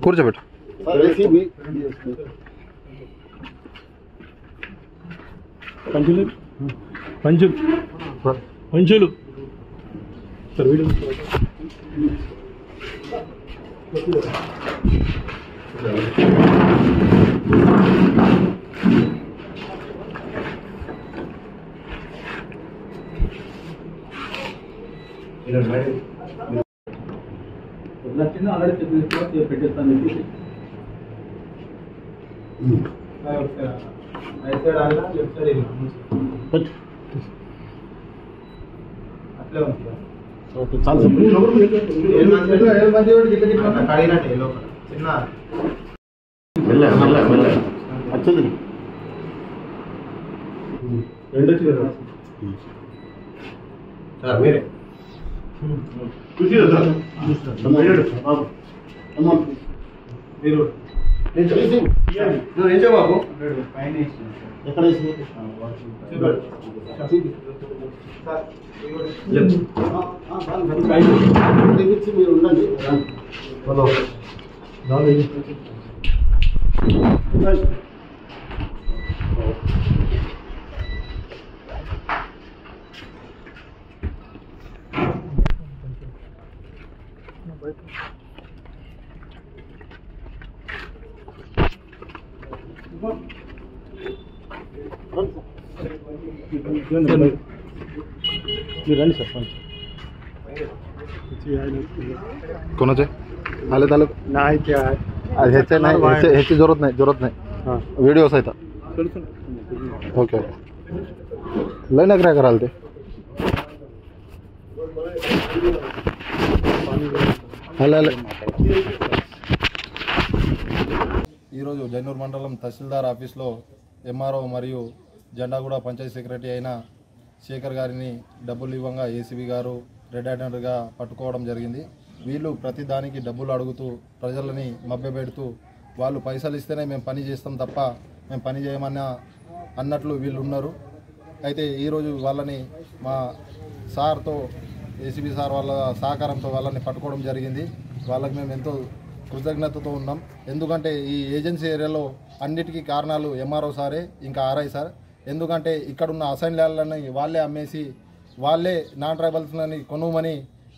కూర్చోబెట్టు పంచులు పంచులు పంచులు సార్ వీడియో ఆల్రెడీ పెట్టేస్తాను చెప్పి రైట్ సైడ్ ఆగా లెఫ్ట్ సైడ్ అట్లే ఉంది ఓకే చాలా సింపుల్ కడిగినట్టే లోపల చిన్న మెల్ల మెల్ల మెల్ల వచ్చింది రెండు వచ్చి కదా సార్ మీరే కూర్చో మీరు నేను బాబు పైన ఎక్కడ మీరు ఉండండి రండి సార్ कौन है आले ताले नहीं क्या ह्याचे नाही ह्याची जरूरत नाही व्हिडिओ आहे ओके लय नखरे कराल ते ఈరోజు జైనూర్ మండలం తహసీల్దార్ ఆఫీస్లో ఎంఆర్ఓ మరియు జెండాగూడ పంచాయతీ సెక్రటరీ అయిన శేఖర్ గారిని డబ్బులు ఇవ్వంగా ఏసీబీ గారు రెడ్ హ్యాండెడ్గా పట్టుకోవడం జరిగింది. వీళ్ళు ప్రతి దానికి డబ్బులు అడుగుతూ ప్రజలని మభ్యపెడుతూ వాళ్ళు పైసలు ఇస్తేనే మేము పని చేస్తాం తప్ప మేము పని చేయమన్నా అన్నట్లు వీళ్ళు ఉన్నారు. అయితే ఈరోజు వాళ్ళని మా సార్తో ఏసీబీ సార్ వాళ్ళ సహకారంతో వాళ్ళని పట్టుకోవడం జరిగింది. వాళ్ళకి మేము ఎంతో కృతజ్ఞతతో ఉన్నాం. ఎందుకంటే ఈ ఏజెన్సీ ఏరియాలో అన్నిటికీ కారణాలు ఎంఆర్ఓ సారే ఇంకా ఆర్ఐ సార్. ఎందుకంటే ఇక్కడున్న అసైన్ ల్యాండ్లని వాళ్ళే అమ్మేసి వాళ్ళే నాన్ ట్రైబల్స్ని కొనుమని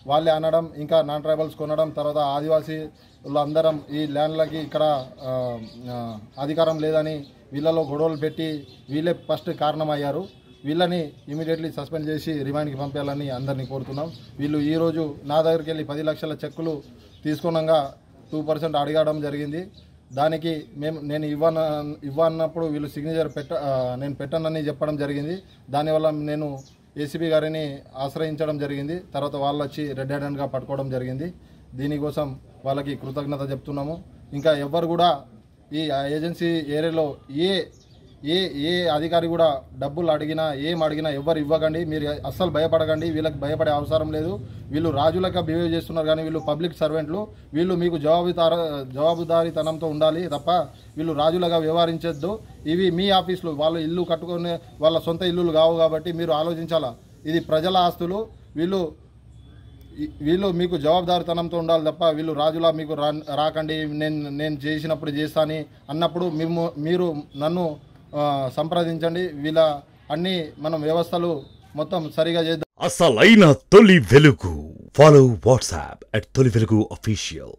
వాళ్ళే అనడం, ఇంకా నాన్ ట్రైబల్స్ కొనడం, తర్వాత ఆదివాసీలు అందరం ఈ ల్యాండ్లకి ఇక్కడ అధికారం లేదని వీళ్ళలో గొడవలు పెట్టి వీళ్ళే ఫస్ట్ కారణమయ్యారు. వీళ్ళని ఇమీడియట్లీ సస్పెండ్ చేసి రిమాండ్కి పంపించాలని అందరినీ కోరుతున్నాం. వీళ్ళు ఈరోజు నా దగ్గరికి వెళ్ళి 10 లక్షల చెక్కులు తీసుకున్నాగా 2% అడగడం జరిగింది. దానికి నేను ఇవ్వన్నప్పుడు వీళ్ళు సిగ్నేచర్ నేను పెట్టనని చెప్పడం జరిగింది. దానివల్ల నేను ఏసీబీ గారిని ఆశ్రయించడం జరిగింది. తర్వాత వాళ్ళు వచ్చి రెడ్ హ్యాండెడ్గా పట్టుకోవడం జరిగింది. దీనికోసం వాళ్ళకి కృతజ్ఞత చెప్తున్నాము. ఇంకా ఎవ్వరు కూడా ఈ ఏజెన్సీ ఏరియాలో ఏ అధికారి కూడా డబ్బులు అడిగినా ఏం అడిగినా ఎవ్వరు ఇవ్వకండి. మీరు అస్సలు భయపడకండి. వీళ్ళకి భయపడే అవసరం లేదు. వీళ్ళు రాజులక బిహేవ్ చేస్తున్నారు కానీ వీళ్ళు పబ్లిక్ సర్వెంట్లు. వీళ్ళు మీకు జవాబుదారీతనంతో ఉండాలి తప్ప వీళ్ళు రాజులుగా వ్యవహరించొద్దు. ఇవి మీ ఆఫీసులు, వాళ్ళు ఇల్లు కట్టుకునే వాళ్ళ సొంత ఇల్లులు కావు కాబట్టి మీరు ఆలోచించాలా. ఇది ప్రజల ఆస్తులు. వీళ్ళు మీకు జవాబుదారీతనంతో ఉండాలి తప్ప వీళ్ళు రాజులా మీకు రాకండి, నేను చేసినప్పుడు చేస్తాని అన్నప్పుడు మీరు నన్ను సంప్రదించండి. వీళ్ళ అన్ని మనం వ్యవస్థలు మొత్తం సరిగా చేద్దాం. అసలైన తొలి వెలుగు. ఫాలో వాట్సాప్ @తొలి వెలుగు official.